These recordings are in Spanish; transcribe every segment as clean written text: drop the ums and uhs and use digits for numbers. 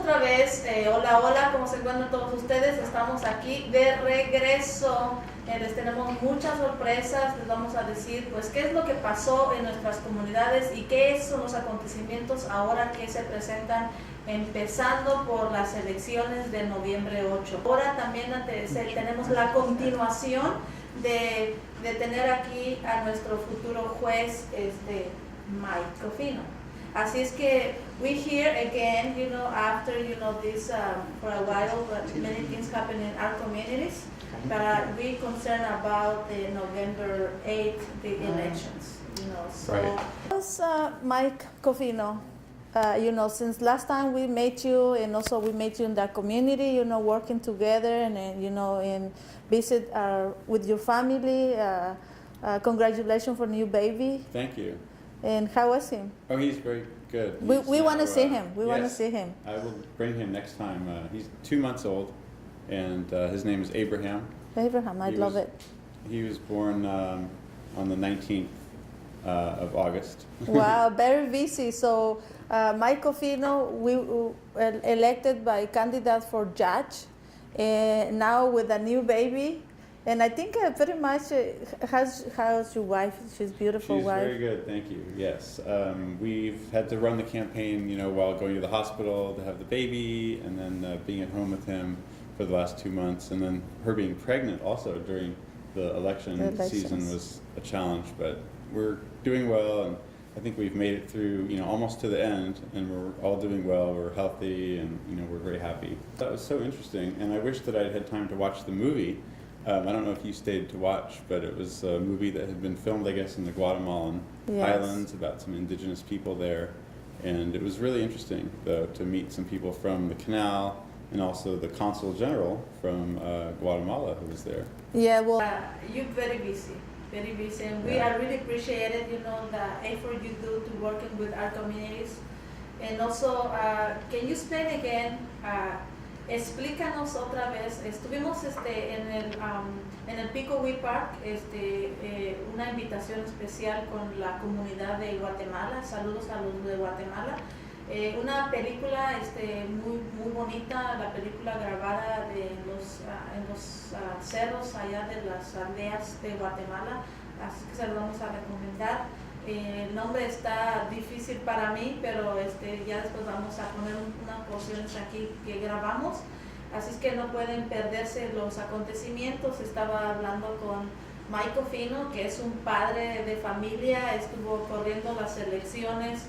otra vez, hola, hola, ¿cómo se encuentran todos ustedes? Estamos aquí de regreso, les tenemos muchas sorpresas, les vamos a decir pues qué es lo que pasó en nuestras comunidades y qué son los acontecimientos ahora que se presentan, empezando por las elecciones de noviembre 8. Ahora también tenemos la continuación de tener aquí a nuestro futuro juez, Mike Cofino. Así es que we hear again, after, this for a while, but many things happen in our communities, but we concerned about the November 8th, the elections, so. Right. Mike Cofino, since last time we met you, and also we met you in the community, working together and and visit with your family. Congratulations for new baby. Thank you. And how was him? Oh, he's very good. We want to see him. We want to yes, see him. I will bring him next time. He's 2 months old, and his name is Abraham. Abraham, I love it. He was born on the 19th of August. Wow, very busy. So Mike Cofino, we elected by candidate for judge, and now with a new baby. And I think pretty much how's your wife? She's beautiful. She's wife. very good, thank you. Yes, we've had to run the campaign, while going to the hospital to have the baby, and then being at home with him for the last 2 months, and then her being pregnant also during the election season was a challenge. But we're doing well, and I think we've made it through, almost to the end, and we're all doing well. We're healthy, and we're very happy. That was so interesting, and I wish that I'd had time to watch the movie. I don't know if you stayed to watch, but it was a movie that had been filmed, I guess, in the Guatemalan highlands about some indigenous people there. And it was really interesting, though, to meet some people from the canal and also the consul general from Guatemala who was there. Yeah, well, you're very busy, and we are really appreciated, the effort you do to working with our communities. And also, can you explain again? Explícanos otra vez. Estuvimos en el Pico Park, una invitación especial con la comunidad de Guatemala. Saludos a los de Guatemala. Una película muy bonita, la película grabada en los cerros allá de las aldeas de Guatemala. Así que se lo vamos a recomendar. El nombre está difícil para mí, pero ya después vamos a poner unas porciones aquí que grabamos, así es que no pueden perderse los acontecimientos. Estaba hablando con Mike Cofino, que es un padre de familia, estuvo corriendo las elecciones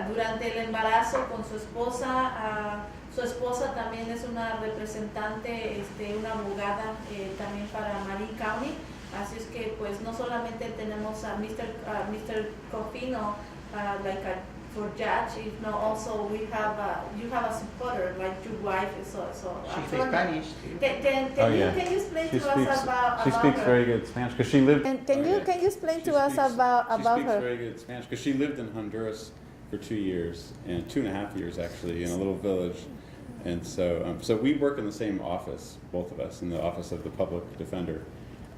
durante el embarazo con su esposa. Su esposa también es una representante, una abogada también para Marin County. Así es que pues no solamente tenemos a Mr. Cofino for judge, also we have you have a supporter like your wife. So she speaks Spanish. Can you explain to us about She speaks her? very good Spanish because she lived. and can you explain to us about She speaks her? very good Spanish because she lived in Honduras for 2 years, and 2.5 years actually, in a little village. And so we work in the same office, both of us, in the office of the public defender.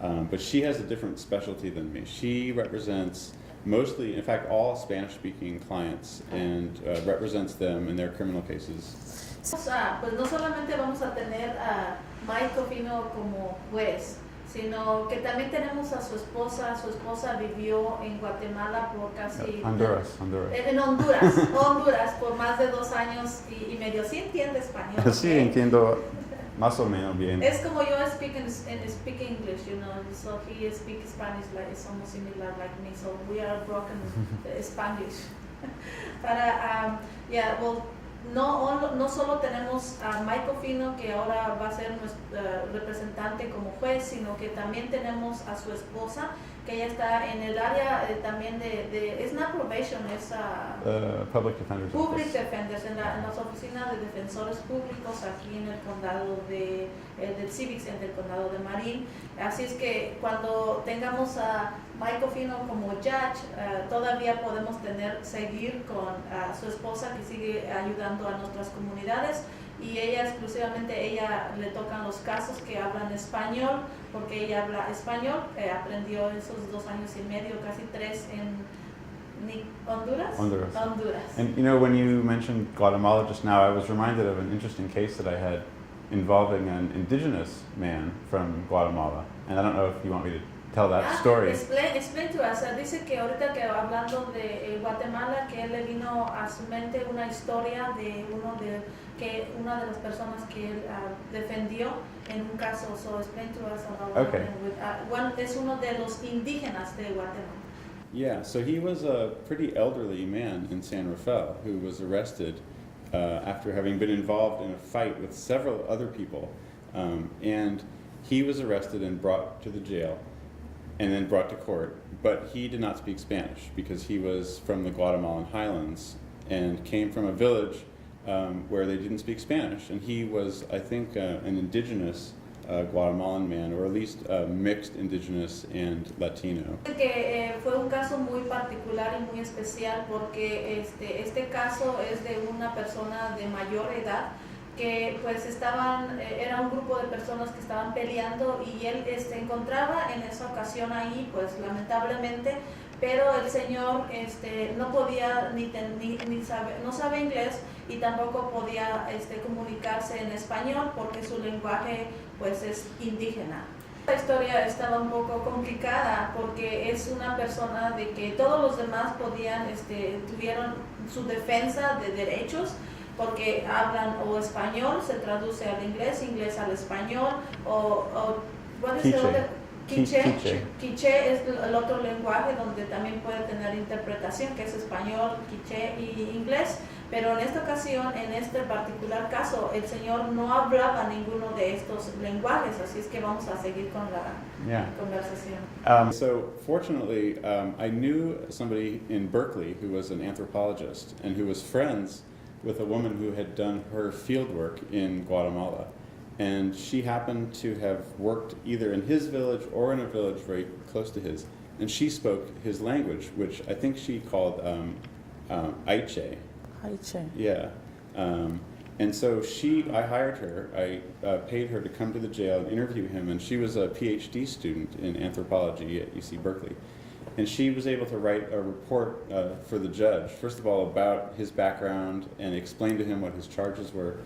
But she has a different specialty than me. She represents mostly, in fact, all Spanish-speaking clients, and represents them in their criminal cases. Pues no solamente vamos a tener a Mike Cofino como juez, sino que también tenemos a su esposa. Su esposa vivió en Guatemala por casi... Honduras. En Honduras por más de 2 años y medio. ¿Sí entiende español? Sí, entiendo más o menos bien. Es como yo speak English, so he speaks Spanish, like it's almost similar like me, so we are broken Spanish. No solo tenemos a Mike Cofino, que ahora va a ser nuestro representante como juez, sino que también tenemos a su esposa, que ella está en el área también es not probation, es Public Defender's Public Office. Defenders, en las oficinas de defensores públicos aquí en el condado del Civic Center, el condado de Marin. Así es que cuando tengamos a Mike Cofino como judge, todavía podemos seguir con su esposa, que sigue ayudando a nuestras comunidades, y ella le tocan los casos que hablan español, porque ella habla español. Aprendió esos 2 años y medio, casi 3, Honduras? Honduras. Honduras. And you know, when you mentioned Guatemala just now, I was reminded of an interesting case that I had involving an indigenous man from Guatemala. And I don't know if you want me to tell that story. Explain to us. Dice que ahorita que hablando de Guatemala, que él le vino a su mente una historia de una de las personas que él defendió en un caso. So explain to us about what Okay. happened with, one es uno de los indígenas de Guatemala. Yeah, so he was a pretty elderly man in San Rafael who was arrested after having been involved in a fight with several other people. And he was arrested and brought to the jail and then brought to court. But he did not speak Spanish because he was from the Guatemalan highlands and came from a village where they didn't speak Spanish. And he was, I think, an indigenous Guatemalan man, or at least mixed indigenous and Latino. Que fue un caso muy particular y muy especial porque este caso es de una persona de mayor edad que pues era un grupo de personas que estaban peleando y él se encontraba en esa ocasión ahí, pues lamentablemente, pero el señor no podía no sabe inglés y tampoco podía comunicarse en español porque su lenguaje pues es indígena. La historia estaba un poco complicada porque es una persona de que todos los demás tuvieron su defensa de derechos porque hablan o español, se traduce al inglés, inglés al español, ¿cuál es el otro? Quiché. Quiché es el otro lenguaje donde también puede tener interpretación, que es español, quiché y inglés. Pero en esta ocasión, en este particular caso, el señor no hablaba ninguno de estos lenguajes, así es que vamos a seguir con la conversación. So fortunately, I knew somebody in Berkeley who was an anthropologist and who was friends with a woman who had done her field work in Guatemala. And she happened to have worked either in his village or in a village very close to his. And she spoke his language, which I think she called Aiche. Aiche. Yeah. And so I hired her, I paid her to come to the jail and interview him, and she was a PhD student in anthropology at UC Berkeley. And she was able to write a report for the judge, first of all, about his background and explain to him what his charges were.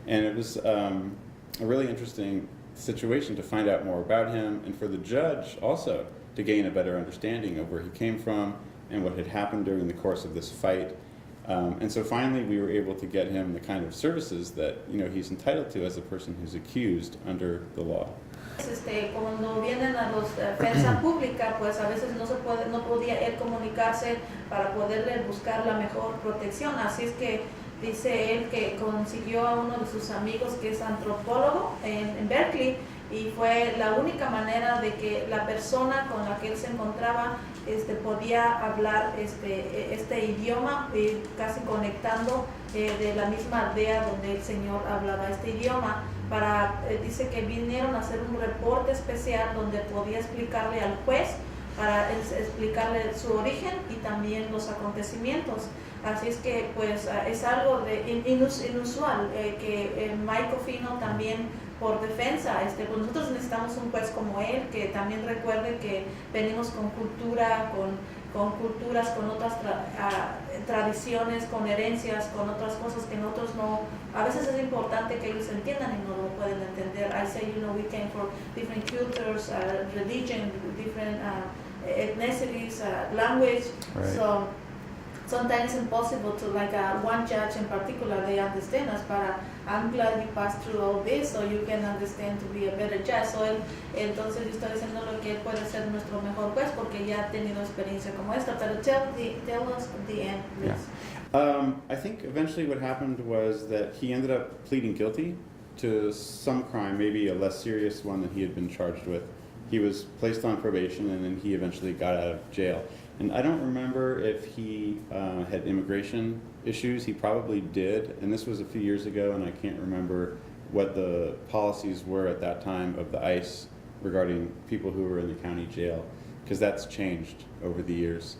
And it was a really interesting situation to find out more about him, and for the judge also to gain a better understanding of where he came from and what had happened during the course of this fight. And so finally we were able to get him the kind of services that he's entitled to as a person who's accused under the law. Cuando vienen a los defensa pública, pues a veces no podía él comunicarse para poderle buscar la mejor protección, así es que dice él que consiguió a uno de sus amigos que es antropólogo en Berkeley y fue la única manera de que la persona con la que él se encontraba podía hablar este idioma, casi conectando de la misma aldea donde el señor hablaba este idioma. Dice que vinieron a hacer un reporte especial donde podía explicarle al juez, para explicarle su origen y también los acontecimientos. Así es que pues es algo inusual que Mike Opina también por defensa, pues nosotros necesitamos un juez como él que también recuerde que venimos con cultura, con culturas, con otras tradiciones, con herencias, con otras cosas que nosotros no, a veces es importante que ellos entiendan y no lo pueden entender. I say, we came from different cultures, religion, different ethnicities, language, Right. So sometimes it's impossible to, one judge in particular, they understand us, but I'm glad you passed through all this so you can understand to be a better judge. So entonces yo estoy diciendo que él puede ser nuestro mejor juez porque ya ha tenido experiencia como esta. Pero tell us the end, please. Yeah. I think eventually what happened was that he ended up pleading guilty to some crime, maybe a less serious one than he had been charged with. He was placed on probation and then he eventually got out of jail. And I don't remember if he had immigration issues. He probably did, and this was a few years ago, and I can't remember what the policies were at that time of the ICE regarding people who were in the county jail, because that's changed over the years.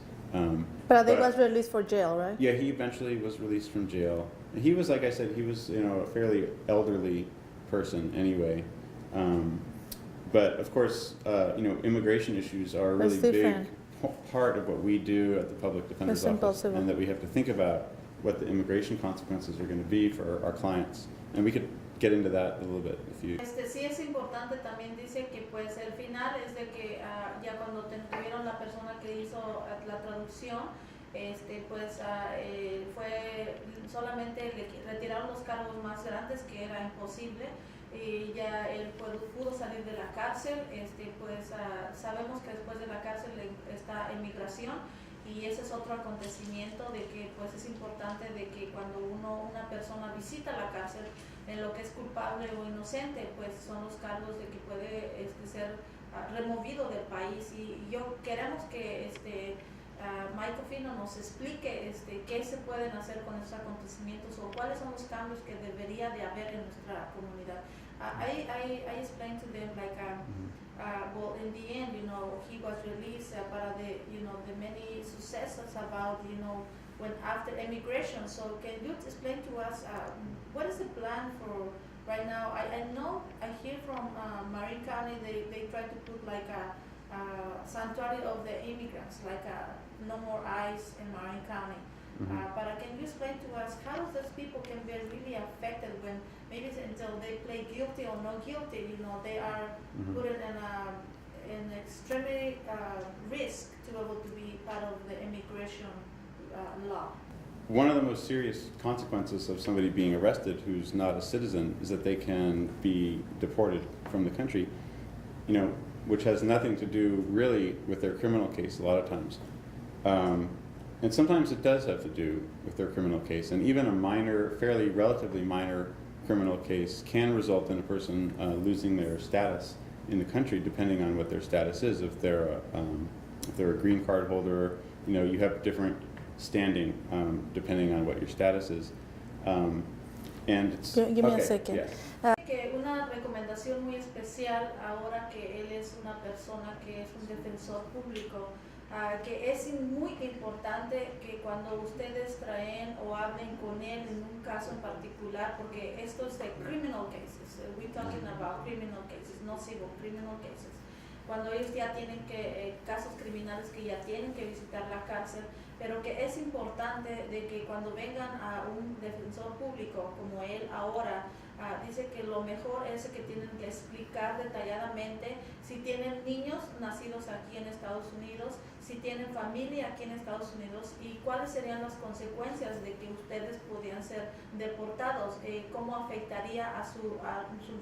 But he was released for jail, right? Yeah, he eventually was released from jail. And he was, like I said, he was a fairly elderly person anyway. But of course, immigration issues are a really big part of what we do at the Public Defender's It's Office, impossible. and that we have to think about what the immigration consequences are going to be for our clients. And we could get into that a little bit if you. Sí es importante, también dice que pues el final es de que ya cuando tuvieron la persona que hizo la traducción, pues fue solamente retiraron los cargos más grandes, que era imposible, y ya él pudo salir de la cárcel. Pues sabemos que después de la cárcel está emigración, y ese es otro acontecimiento de que pues es importante de que cuando una persona visita la cárcel, en lo que es culpable o inocente, pues son los cargos de que puede ser removido del país. Y yo queremos que Mike Opina nos explique qué se pueden hacer con estos acontecimientos o cuáles son los cambios que debería de haber en nuestra comunidad. I explained to them like well, in the end, he was released para the many successes about when after immigration. So can you explain to us what is the plan for right now? I know I hear from Marin County they try to put like a sanctuary of the immigrants, like no more ICE in Marin County. But can you explain to us how those people can be really affected when maybe until they play guilty or not guilty, they are put in an extremely risk to be able to be part of the immigration law? One of the most serious consequences of somebody being arrested who's not a citizen is that they can be deported from the country, which has nothing to do really with their criminal case a lot of times. And sometimes it does have to do with their criminal case, and even a relatively minor criminal case can result in a person losing their status in the country, depending on what their status is. If they're a green card holder, you have different standing depending on what your status is. And it's, Give me a second. Yes. Que una recomendación muy especial ahora que él es una persona que es un defensor público, que es muy importante que cuando ustedes traen o hablen con él en un caso en particular, porque esto es de criminal cases, we're talking about criminal cases, no civil, criminal cases. Cuando ellos ya tienen casos criminales que ya tienen que visitar la cárcel, pero que es importante de que cuando vengan a un defensor público como él ahora, dice que lo mejor es que tienen que explicar detalladamente si tienen niños nacidos aquí en Estados Unidos, si tienen familia aquí en Estados Unidos y cuáles serían las consecuencias de que ustedes podrían ser deportados, cómo afectaría a su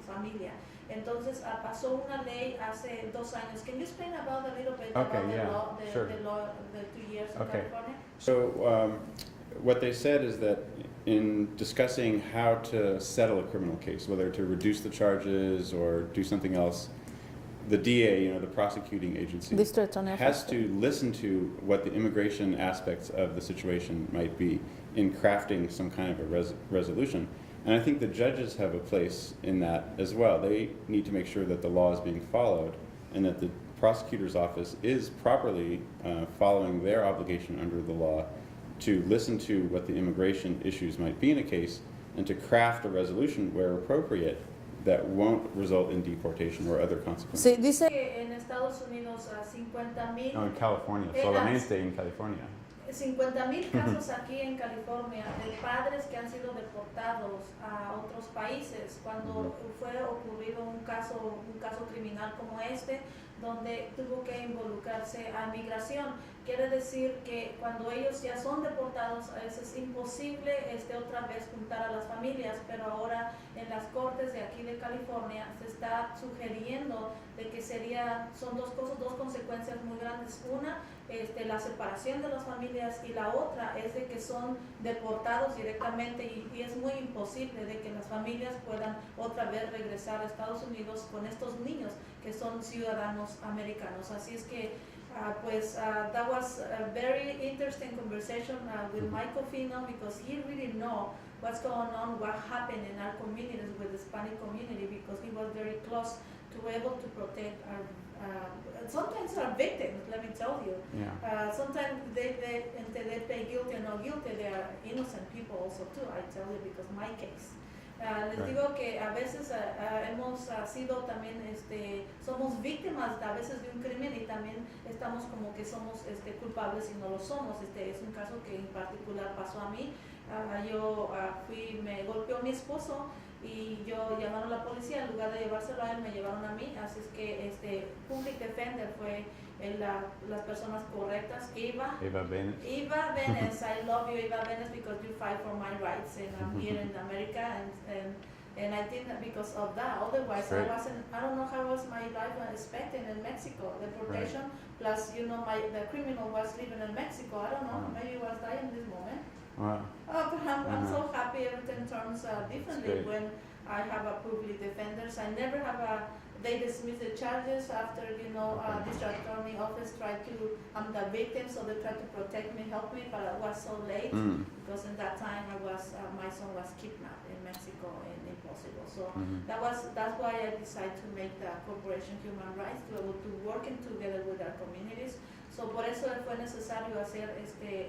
familia. Entonces pasó una ley hace 2 años. Can you explain about a little bit about the law, the 2 years in California? So what they said is that in discussing how to settle a criminal case, whether to reduce the charges or do something else, the DA, the prosecuting agency, has to listen to what the immigration aspects of the situation might be in crafting some kind of a resolution. And I think the judges have a place in that as well. They need to make sure that the law is being followed and that the prosecutor's office is properly following their obligation under the law to listen to what the immigration issues might be in a case and to craft a resolution where appropriate that won't result in deportation or other consequences. Sí, dice que en Estados Unidos 50,000. No, en California, solamente en California. 50,000 casos aquí en California de padres que han sido deportados a otros países cuando fue ocurrido un caso criminal como donde tuvo que involucrarse a migración. Quiere decir que cuando ellos ya son deportados es imposible otra vez juntar a las familias, pero ahora en las cortes de aquí de California se está sugiriendo de que son dos consecuencias muy grandes. Una, la separación de las familias, y la otra es de que son deportados directamente y es muy imposible de que las familias puedan otra vez regresar a Estados Unidos con estos niños que son ciudadanos americanos. Así es que that was a very interesting conversation with Mike Opina, because he really know what's going on, what happened in our communities with the Hispanic community, because he was very close to able to protect our sometimes our victims, let me tell you. Sometimes they play guilty or not guilty, they are innocent people also too, I tell you, because my case. Les Right. digo que a veces hemos sido también, somos víctimas a veces de un crimen y también estamos como que somos culpables y no lo somos. Es un caso que en particular pasó a mí. Me golpeó mi esposo y yo llamaron a la policía, en lugar de llevárselo a él me llevaron a mí, así es que public defender fue las personas correctas. Eva Bennett. Benes, I love you Eva Benes because you fight for my rights and I'm here in America and I think that because of that, otherwise Great. I don't know how was my life expected in Mexico, deportation, plus the criminal was living in Mexico, I don't know, maybe he was dying in this moment. Wow. Oh, but I'm so happy everything turns differently great. when I have a public defenders. I never have they dismiss the charges after, district attorney office tried to, I'm the victim, so they tried to protect me, help me, but it was so late because in that time my son was kidnapped in Mexico and impossible. So that's why I decided to make the Corporation Human Rights, to able to working together with our communities. So por eso fue necesario hacer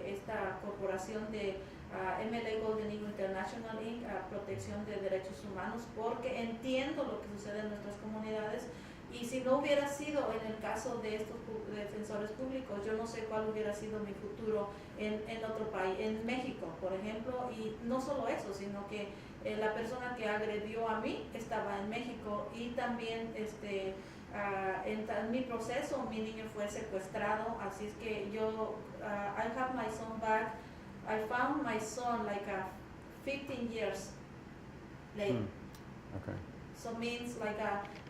esta corporación de MLA Golden Eagle International Inc., protección de derechos humanos, porque entiendo lo que sucede en nuestras comunidades y si no hubiera sido en el caso de estos defensores públicos, yo no sé cuál hubiera sido mi futuro en otro país, en México, por ejemplo, y no solo eso, sino que la persona que agredió a mí estaba en México y también en mi proceso mi niño fue secuestrado, así es que yo I have my son back. I found my son like 15 years late. Okay. So means like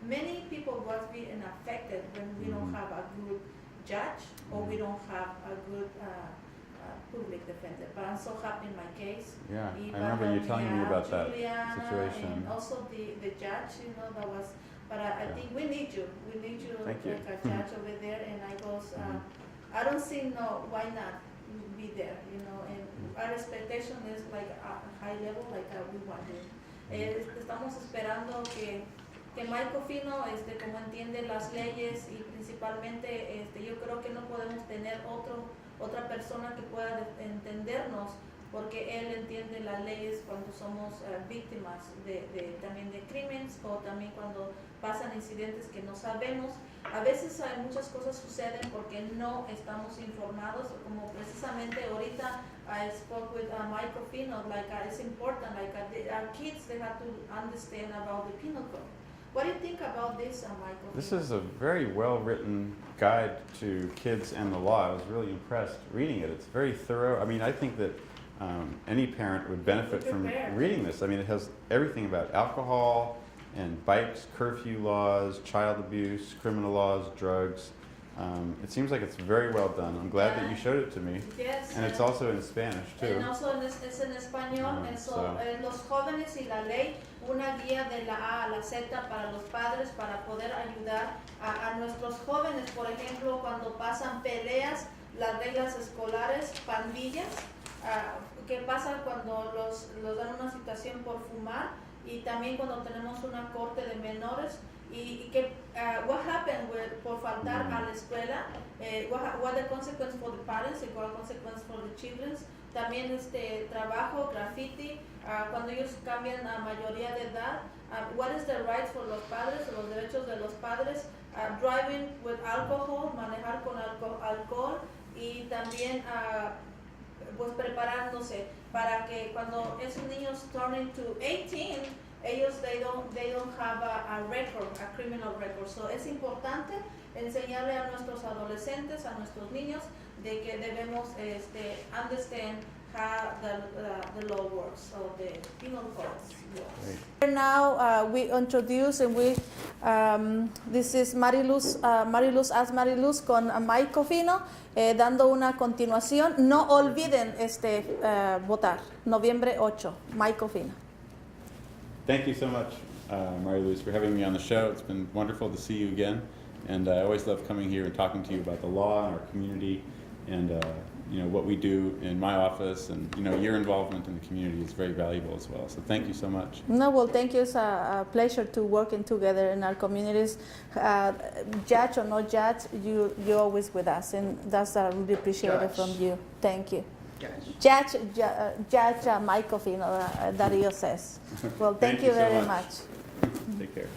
many people was being affected when we don't have a good judge or we don't have a good public defender. But I'm so happy in my case. Yeah, Eva, I remember you telling me about Juliana, that situation. and also the judge, that was. But I think we need you. We need you Thank you. like a judge over there. And I goes, I don't see why not be there, and our expectation is like a high level, like we want it. Estamos esperando que Mike Cofino, como entiende las leyes y principalmente, yo creo que no podemos tener otra persona que pueda entendernos, porque él entiende las leyes cuando somos víctimas también de crímenes o también cuando pasan incidentes que no sabemos. A veces muchas cosas suceden porque no estamos informados, como precisamente ahorita I spoke with Mike Cofino, it's important, our kids, they have to understand about the penal code. What do you think about this, Michael? This is a very well-written guide to kids and the law. I was really impressed reading it. It's very thorough. I mean, I think that any parent would benefit from reading this. I mean, it has everything about alcohol and bikes, curfew laws, child abuse, criminal laws, drugs. It seems like it's very well done. I'm glad that you showed it to me. Yes. And it's also in Spanish, too. And also es en español. Los jóvenes y la ley, una guía de la A a la Z para los padres para poder ayudar a nuestros jóvenes. Por ejemplo, cuando pasan peleas, las reglas escolares, pandillas, qué pasa cuando los dan una situación por fumar y también cuando tenemos una corte de menores y que what happened por faltar a la escuela, what the consequence for the parents and what consequence for the children. También trabajo, graffiti, cuando ellos cambian a mayoría de edad, what is the rights for los padres, los derechos de los padres, driving with alcohol, manejar con alcohol y también pues preparándose para que cuando esos niños turn to 18, ellos they don't have a record, a criminal record. So es importante enseñarle a nuestros adolescentes, a nuestros niños, de que debemos understand how the law works, or the penal codes works. Now we introduce and this is Mariluz As Mariluz con Mike Cofino, dando una continuación. No olviden votar, Noviembre 8, Mike Cofino. Thank you so much, Mariluz, for having me on the show. It's been wonderful to see you again. And I always love coming here and talking to you about the law and our community and what we do in my office, and your involvement in the community is very valuable as well. So thank you so much. No, well, thank you. It's a pleasure to working together in our communities. Judge or no judge, you're always with us, and that's really appreciated from you. Thank you. Judge Mike Cofino, Darío says. Well, thank you so very much. Take care.